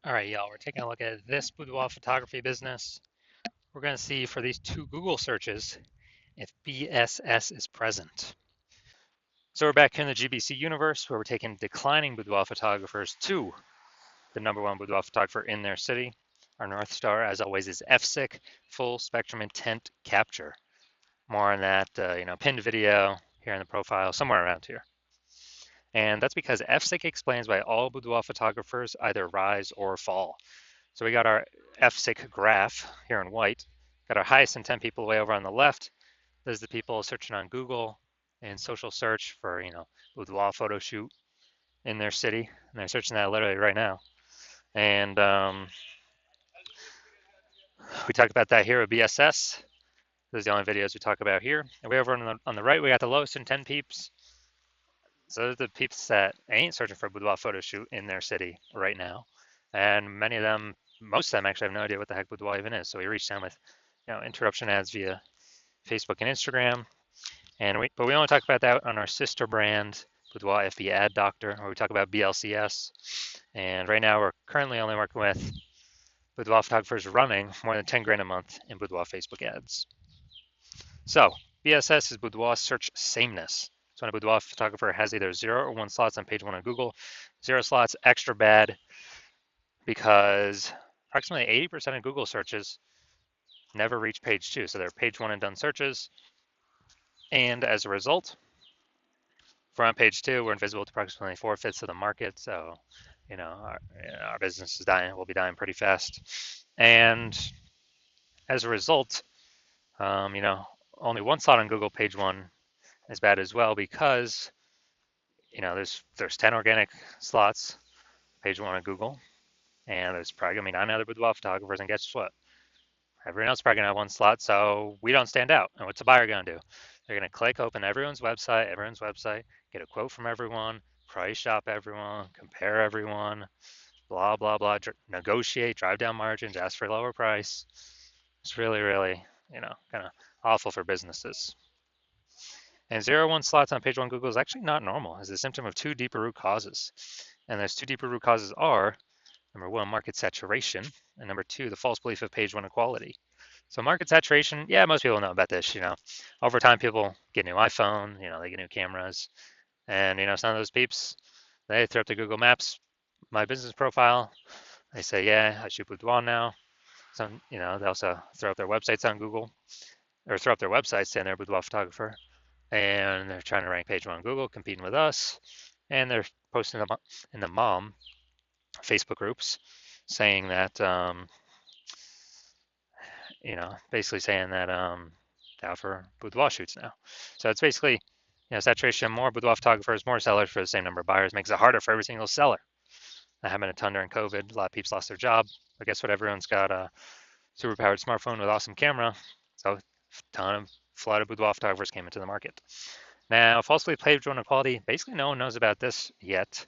All right, y'all, we're taking a look at this boudoir photography business. We're going to see for these two Google searches if BSS is present. So we're back here in the GBC universe where we're taking declining boudoir photographers to the #1 boudoir photographer in their city. Our North Star, as always, is FSIC, full spectrum intent capture. More on that, pinned video here in the profile, somewhere around here. And that's because FSIC explains why all boudoir photographers either rise or fall. So we got our FSIC graph here in white, got our highest intent people way over on the left. There's the people searching on Google and social search for, boudoir photo shoot in their city. And they're searching that literally right now. And we talked about that here with BSS. Those are the only videos we talk about here. And way over on the right, we got the lowest intent peeps. So those are the peeps that ain't searching for a boudoir photo shoot in their city right now. And many of them, most of them actually have no idea what the heck boudoir even is. So we reached them with, interruption ads via Facebook and Instagram. But we only talk about that on our sister brand, Boudoir FB Ad Doctor, where we talk about BLCS. And right now we're currently only working with boudoir photographers running more than 10 grand a month in boudoir Facebook ads. So BSS is boudoir search sameness. So when a boudoir photographer has either 0 or 1 slots on page 1 on Google, 0 slots extra bad because approximately 80% of Google searches never reach page 2. So they're page 1 and done searches. And as a result, if we're on page 2, we're invisible to approximately 4/5 of the market. So, our business is dying. We'll be dying pretty fast. And as a result, only 1 slot on Google page 1 is bad as well because, there's 10 organic slots page 1 on Google, and there's probably gonna be 9 other boudoir photographers. And guess what? Everyone else is probably gonna have 1 slot, so we don't stand out. And what's the buyer gonna do? They're gonna click open everyone's website, get a quote from everyone, price shop everyone, compare everyone, blah, blah, blah, negotiate, drive down margins, ask for a lower price. It's really, really, kind of awful for businesses. And 0 1 slots on page 1 Google is actually not normal. It's a symptom of 2 deeper root causes. And those 2 deeper root causes are, number 1, market saturation, and number 2, the false belief of page 1 equality. So market saturation, yeah, most people know about this. Over time, people get new iPhone, they get new cameras, and some of those peeps, they throw up the Google Maps, my business profile. They say, yeah, I shoot boudoir now. Some, they also throw up their websites on Google, or throw up their websites saying they're a boudoir photographer, and they're trying to rank page 1 on Google, competing with us, and they're posting them in the mom Facebook groups, saying that, basically saying that out for boudoir shoots now. So it's basically, saturation, more boudoir photographers, more sellers for the same number of buyers makes it harder for every single seller. That happened a ton during COVID. A lot of people lost their job. But guess what? Everyone's got a super powered smartphone with awesome camera. So a ton of flood of boudoir photographers came into the market. Now, falsely page 1 equality, basically no one knows about this yet.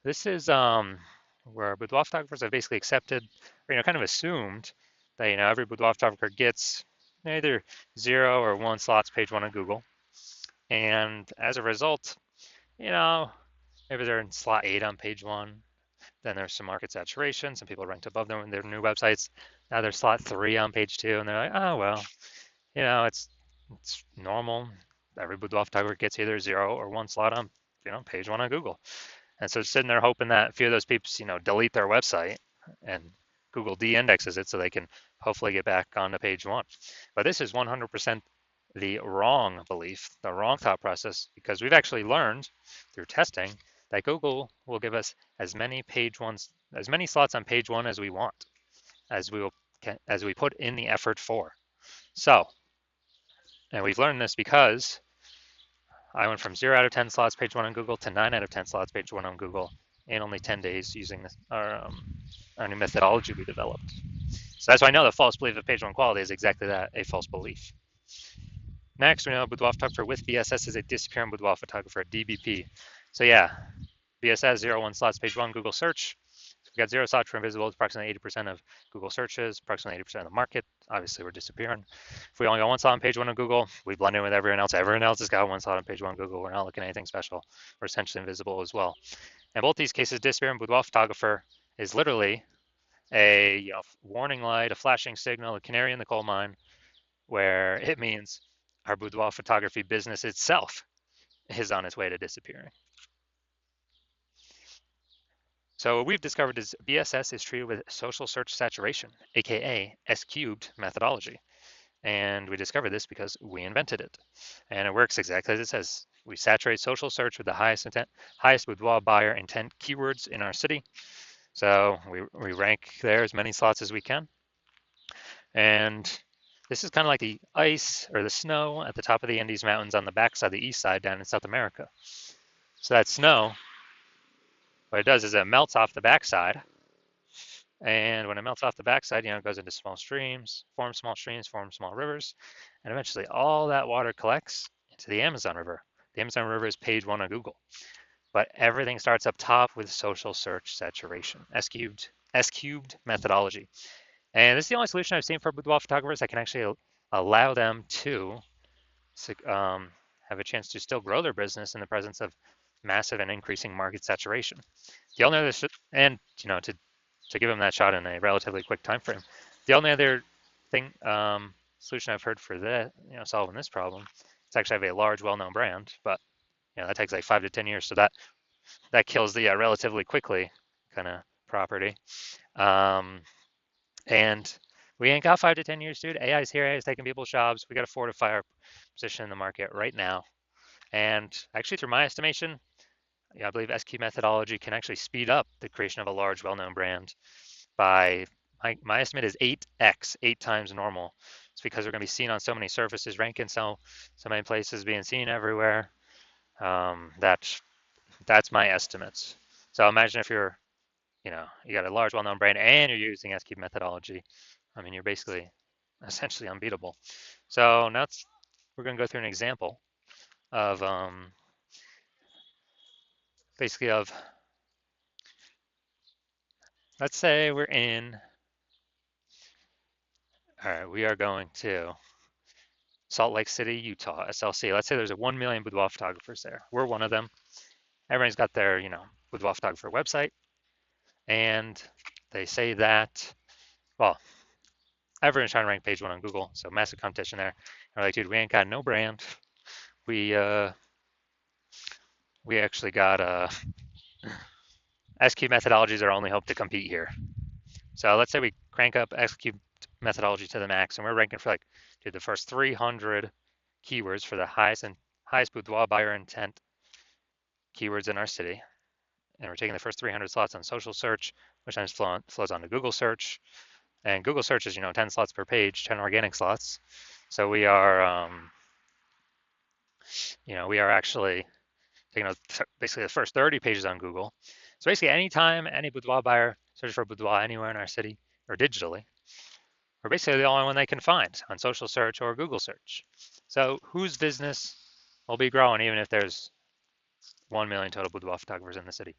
This is where boudoir photographers have basically accepted, or kind of assumed that every boudoir photographer gets either 0 or 1 slots page 1 on Google, and as a result, maybe they're in slot 8 on page 1. Then there's some market saturation. Some people ranked above them in their new websites. Now they're slot 3 on page 2, and they're like, oh well, it's normal. Every boudoir photographer gets either 0 or 1 slot on page 1 on Google. And so sitting there hoping that a few of those peeps, delete their website and Google de-indexes it so they can hopefully get back onto page 1. But this is 100% the wrong belief, the wrong thought process, because we've actually learned through testing that Google will give us as many slots on page 1 as we want, as we put in the effort for. So, and we've learned this because I went from 0 out of 10 slots page 1 on Google to 9 out of 10 slots page 1 on Google in only 10 days using our new methodology we developed. So that's why I know the false belief of page 1 quality is exactly that, a false belief. Next, we know boudoir photographer with BSS is a disappearing boudoir photographer, DBP. So yeah, BSS 0 1 slots page 1 Google search. So we got 0 slots for invisible, it's approximately 80% of Google searches, approximately 80% of the market. Obviously, we're disappearing. If we only got 1 slot on page 1 on Google, we blend in with everyone else. Everyone else has got 1 slot on page 1 on Google. We're not looking at anything special. We're essentially invisible as well. In both these cases, disappearing boudoir photographer is literally a warning light, a flashing signal, a canary in the coal mine, where it means our boudoir photography business itself is on its way to disappearing. So what we've discovered is BSS is treated with social search saturation, aka S cubed methodology. And we discovered this because we invented it. And it works exactly as it says. We saturate social search with the highest boudoir buyer intent keywords in our city. So we rank there as many slots as we can. And this is kind of like the ice or the snow at the top of the Andes Mountains on the backside, the east side down in South America. So that snow, what it does is it melts off the backside. And when it melts off the backside, it goes into small streams, forms small rivers, and eventually all that water collects into the Amazon River. The Amazon River is page 1 on Google. But everything starts up top with social search saturation, S cubed methodology. And this is the only solution I've seen for boudoir photographers that can actually allow them to have a chance to still grow their business in the presence of massive and increasing market saturation. The only other, and to give them that shot in a relatively quick time frame, the only other thing solution I've heard for that, solving this problem, it's actually have a large, well-known brand, but that takes like 5 to 10 years, so that kills the relatively quickly kind of property. And we ain't got 5 to 10 years, dude. AI's here, AI's taking people's jobs. We got to fortify our position in the market right now. And actually, through my estimation, I believe SQ methodology can actually speed up the creation of a large, well-known brand by, my estimate is 8x, 8 times normal. It's because we're going to be seen on so many surfaces, ranking so many places, being seen everywhere. That's my estimates. So imagine if you're, you got a large, well-known brand and you're using SQ methodology. I mean, you're basically essentially unbeatable. So now we're going to go through an example of basically of, let's say we're in, all right, we are going to Salt Lake City, Utah, SLC. Let's say there's 1 million boudoir photographers there. We're one of them. Everybody's got their, boudoir photographer website. And they say that, well, everyone's trying to rank page 1 on Google. So massive competition there. We're like, dude, we ain't got no brand. We actually got SQ methodologies are our only hope to compete here. So let's say we crank up SQ methodology to the max, and we're ranking for the first 300 keywords for the highest boudoir buyer intent keywords in our city. And we're taking the first 300 slots on social search, which then flows on to Google search. And Google search is, 10 slots per page, 10 organic slots. So we are, we are actually taking basically the first 30 pages on Google. So basically, anytime any boudoir buyer searches for boudoir anywhere in our city or digitally, we're basically the only one they can find on social search or Google search. So whose business will be growing even if there's 1 million total boudoir photographers in the city?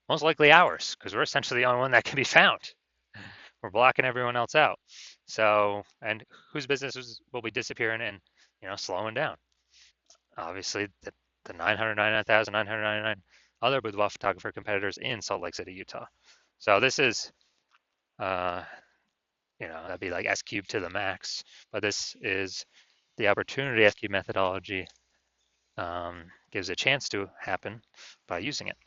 Most likely ours, because we're essentially the only one that can be found. We're blocking everyone else out. So, and whose businesses will be disappearing and, slowing down? Obviously, the 999,999 other boudoir photographer competitors in Salt Lake City, Utah. So this is, that'd be like S cubed to the max, but this is the opportunity SQ methodology gives a chance to happen by using it.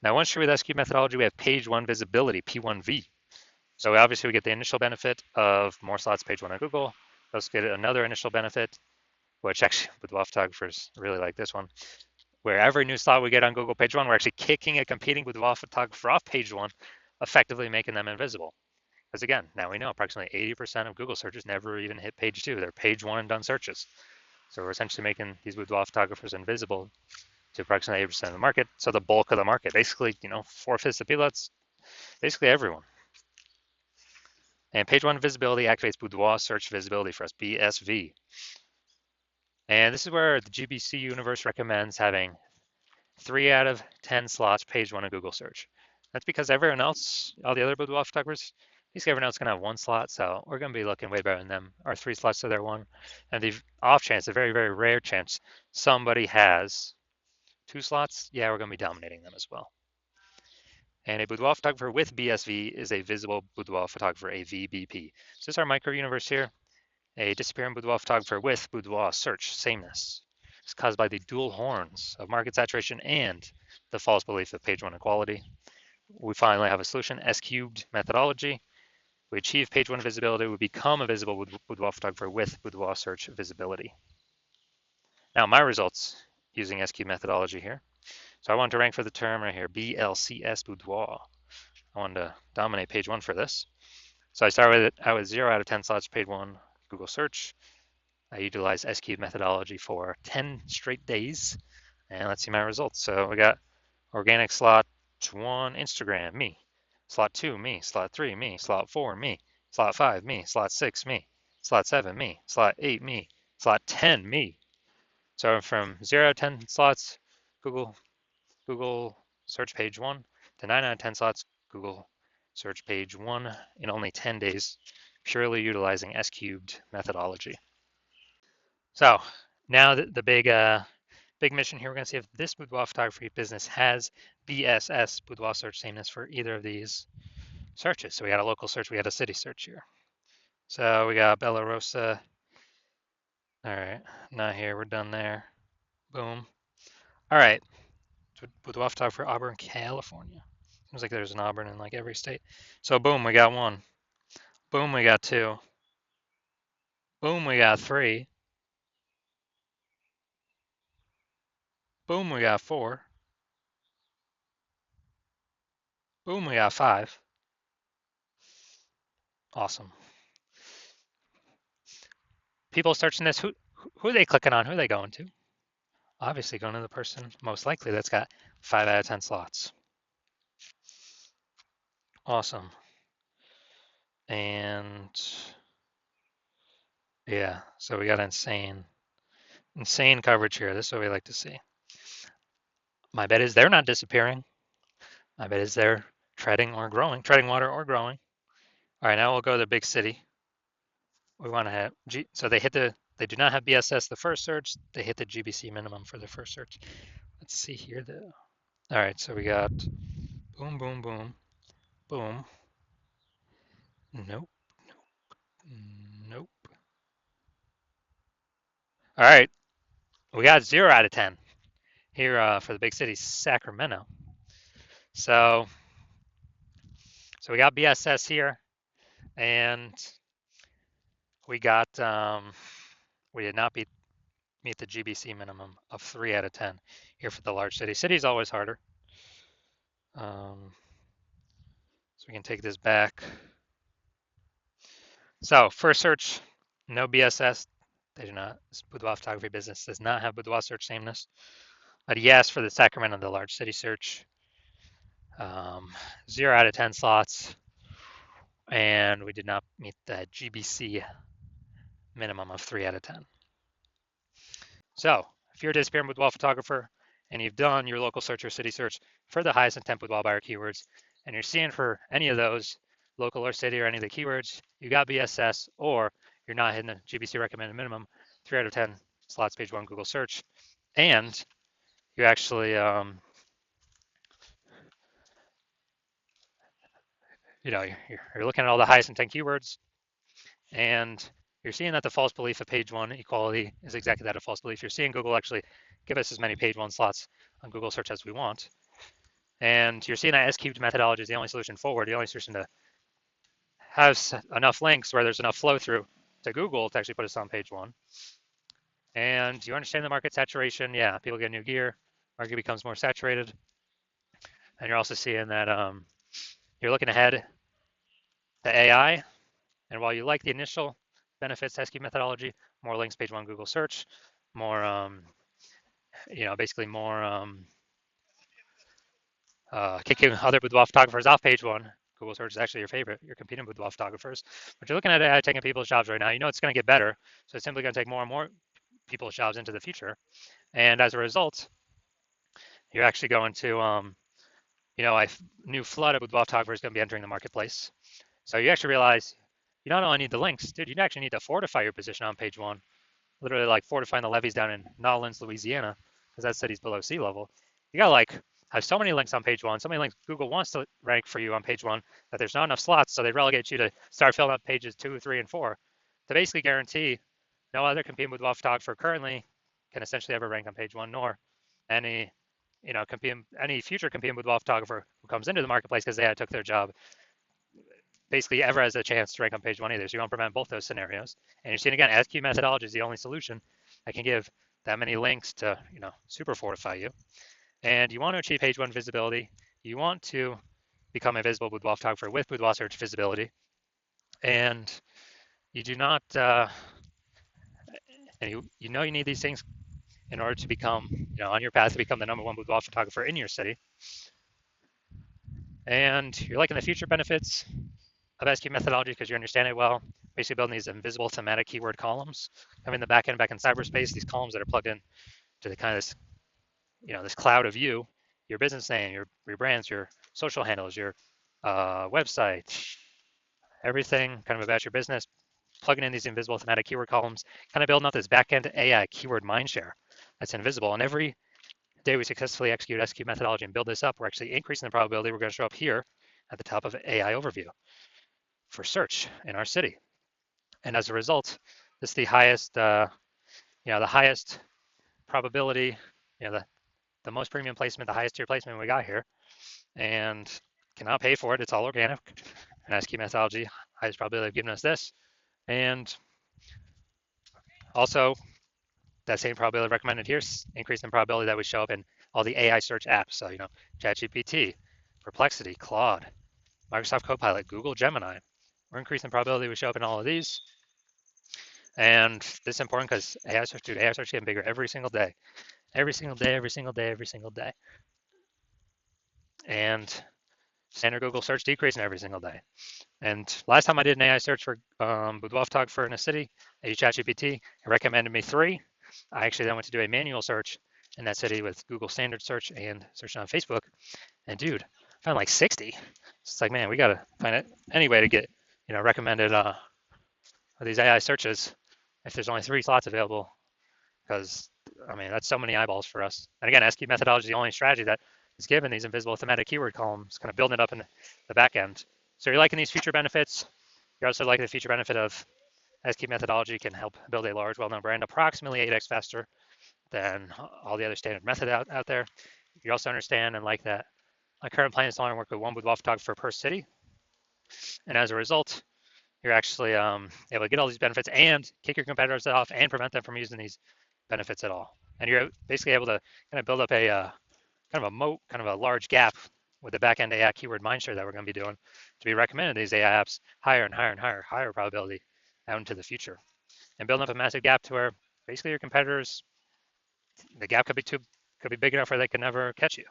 Now, once you're with SQ methodology, we have page 1 visibility, P1V. So obviously we get the initial benefit of more slots page 1 on Google. We also get another initial benefit, which actually boudoir photographers really like this one, where every new slot we get on Google page 1, we're actually kicking a competing boudoir photographer off page 1, effectively making them invisible. Because again, now we know approximately 80% of Google searches never even hit page 2. They're page 1 and done searches. So we're essentially making these boudoir photographers invisible to approximately 80% of the market. So the bulk of the market, basically, 4/5 of people, that's basically everyone. And page 1 visibility activates boudoir search visibility for us, BSV. And this is where the GBC universe recommends having 3 out of 10 slots page 1 of Google search. That's because everyone else, all the other boudoir photographers, basically everyone else is going to have 1 slot, so we're going to be looking way better than them. Our 3 slots to their 1. And the off chance, a very, very rare chance, somebody has 2 slots, yeah, we're going to be dominating them as well. And a boudoir photographer with BSV is a visible boudoir photographer, a VBP. So this is our micro universe here. A disappearing boudoir photographer with boudoir search sameness. It's caused by the dual horns of market saturation and the false belief of page one equality. We finally have a solution, S cubed methodology. We achieve page one visibility. We become a visible boudoir photographer with boudoir search visibility. Now my results using S cubed methodology here. So I wanted to rank for the term right here, BLCS boudoir. I wanted to dominate page one for this. So I started with 0 out of 10 slots, page one, Google search. I utilized S cubed methodology for 10 straight days. And let's see my results. So we got organic slot 1, Instagram, me. Slot 2, me. Slot 3, me. Slot 4, me. Slot 5, me. Slot 6, me. Slot 7, me. Slot 8, me. Slot 10, me. So from 0 to 10 slots, Google search page 1 to 9 out of 10 slots, Google search page 1 in only 10 days, purely utilizing S cubed methodology. So now the big mission here, we're going to see if this boudoir photography business has BSS, boudoir search sameness, for either of these searches. So we got a local search, we got a city search here. So we got Bella Rosa. All right, not here, we're done there. Boom. All right, boudoir photography for Auburn, California. Seems like there's an Auburn in like every state. So boom, we got 1. Boom, we got 2. Boom, we got 3. Boom, we got 4. Boom, we got 5. Awesome. People searching this, who are they clicking on? Who are they going to? Obviously going to the person most likely that's got 5 out of 10 slots. Awesome. And yeah, so we got insane coverage here. This is what we like to see. My bet is they're not disappearing. My bet is they're treading water or growing. All right, now we'll go to the big city. We want to have, so they do not have BSS the first search. They hit the GBC minimum for the first search. Let's see here though. All right, so we got boom, boom, boom, boom. Nope, nope. All right, we got 0 out of 10 here for the big city, Sacramento. So we got BSS here, and we got we did not meet the GBC minimum of 3 out of 10 here for the large city. City's always harder. So we can take this back. So first search, no BSS. They do not. This boudoir photography business does not have boudoir search sameness. But yes, for the Sacramento, the large city search, 0 out of 10 slots, and we did not meet the GBC minimum of 3 out of 10. So if you're a disappearing boudoir photographer and you've done your local search or city search for the highest intent boudoir buyer keywords, and you're seeing for any of those, local or city or any of the keywords, you got BSS, or you're not hitting the GBC recommended minimum, 3 out of 10 slots, page 1 Google search, and you actually you're looking at all the highest intent keywords, and you're seeing that the false belief of page 1 equality is exactly that, a false belief. You're seeing Google actually give us as many page 1 slots on Google search as we want, and you're seeing that S cubed methodology is the only solution forward, the only solution to have enough links where there's enough flow through to Google to actually put us on page 1. And you understand the market saturation. Yeah, people get new gear, market becomes more saturated, and you're also seeing that you're looking ahead, the AI, and while you like the initial benefits to SQ methodology, more links, page 1 Google search, more basically more kicking other boudoir photographers off page 1. Google search is actually your favorite. You're competing with boudoir photographers, but you're looking at AI taking people's jobs right now. You know it's going to get better, so it's simply going to take more and more people's jobs into the future, and as a result, you're actually going to a new flood of boudoir photographers going to be entering the marketplace. So you actually realize you not only need the links, dude, you actually need to fortify your position on page 1, literally like fortifying the levees down in Nolens, Louisiana, because that city's below sea level. You got to like have so many links on page one, so many links Google wants to rank for you on page one, that there's not enough slots, so they relegate you to start filling up pages 2, 3, and 4 to basically guarantee no other competing boudoir photographer currently can essentially ever rank on page one, nor any any future competing boudoir photographer who comes into the marketplace because they took their job basically ever has a chance to rank on page one either. So you want to prevent both those scenarios. And you're seeing again, SQ methodology is the only solution that can give that many links to super fortify you. And you want to achieve page one visibility. You want to become a visible boudoir photographer with boudoir search visibility. And you do not, and you know you need these things in order to become, on your path to become the #1 boudoir photographer in your city. And you're liking the future benefits of SQ methodology because you understand it well. Basically building these invisible thematic keyword columns. Having the back in cyberspace, these columns that are plugged in to the kind of this, this cloud of you, your business name, your brands, your social handles, your website, everything kind of about your business, plugging in these invisible thematic keyword columns, kind of building up this back-end AI keyword mindshare that's invisible. And every day we successfully execute SQ methodology and build this up, we're actually increasing the probability we're going to show up here at the top of AI overview for search in our city. And as a result, this is the highest, the highest probability, the most premium placement, the highest tier placement we got here, and cannot pay for it. It's all organic. And SQ methodology, highest probability of giving us this. And also, that same probability recommended here, increasing the probability that we show up in all the AI search apps. So, ChatGPT, Perplexity, Claude, Microsoft Copilot, Google Gemini. We're increasing the probability we show up in all of these. And this is important because AI search is getting bigger every single day. Every single day, every single day, every single day. And standard Google search decreasing every single day. And last time I did an AI search for boudoir photographer in a city, I used ChatGPT. It recommended me 3. I actually then went to do a manual search in that city with Google standard search and searching on Facebook. And dude, I found like 60. It's like, man, we got to find any way to get, recommended these AI searches if there's only 3 slots available, because I mean that's so many eyeballs for us. And again, SQ methodology is the only strategy that is given these invisible thematic keyword columns, kind of building it up in the back end. So you're liking these feature benefits. You're also liking the feature benefit of SQ methodology can help build a large, well-known brand approximately 8x faster than all the other standard methods out there. You also understand and like that my current plan is to only work with 1 boudoir photographer per city. And as a result, you're actually able to get all these benefits and kick your competitors off and prevent them from using these benefits at all. And you're basically able to kind of build up a kind of a moat, kind of a large gap with the back-end AI keyword mindshare that we're going to be doing to be recommended these AI apps higher and higher and higher probability out into the future. And building up a massive gap to where basically your competitors, the gap could be big enough where they can never catch you.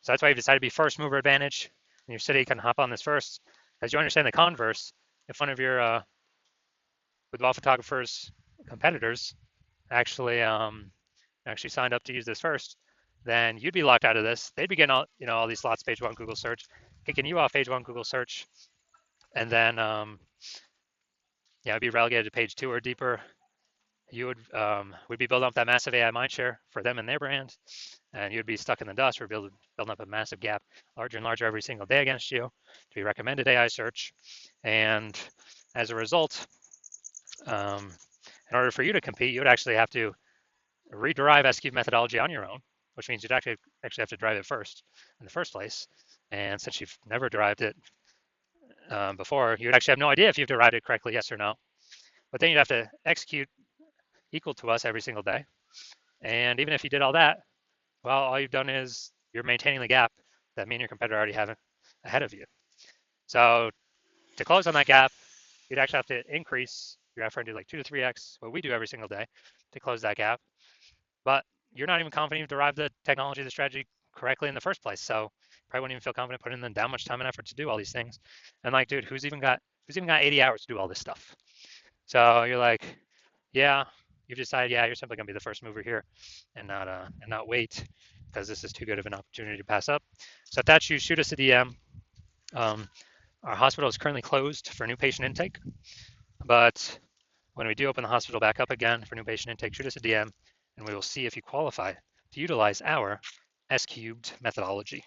So that's why you've decided to be first mover advantage in your city. Can hop on this first. As you understand the converse, if one of your boudoir photographers competitors actually signed up to use this first, then you'd be locked out of this. They'd be getting all these slots page 1 Google search, kicking you off page 1 Google search, and then be relegated to page 2 or deeper. You would be building up that massive AI mindshare for them and their brand, and you'd be stuck in the dust. We're building up a massive gap, larger and larger every single day against you to be recommended AI search. And as a result, in order for you to compete, you would actually have to rederive SQ methodology on your own, which means you'd actually have to drive it first in the first place. And since you've never derived it before, you would actually have no idea if you've derived it correctly, yes or no. But then you'd have to execute equal to us every single day. And even if you did all that, well, all you've done is you're maintaining the gap that me and your competitor already have ahead of you. So to close on that gap, you'd actually have to increase your effort and do like 2 to 3x what we do every single day to close that gap. But you're not even confident you've derived the technology, the strategy correctly in the first place. So probably wouldn't even feel confident putting in that much time and effort to do all these things. And like, dude, who's even got 80 hours to do all this stuff? So you're like, yeah, you've decided, yeah, you're simply gonna be the first mover here and not wait because this is too good of an opportunity to pass up. So if that's you, shoot us a DM. Our hospital is currently closed for new patient intake, but when we do open the hospital back up again for new patient intake, shoot us a DM and we will see if you qualify to utilize our S cubed methodology.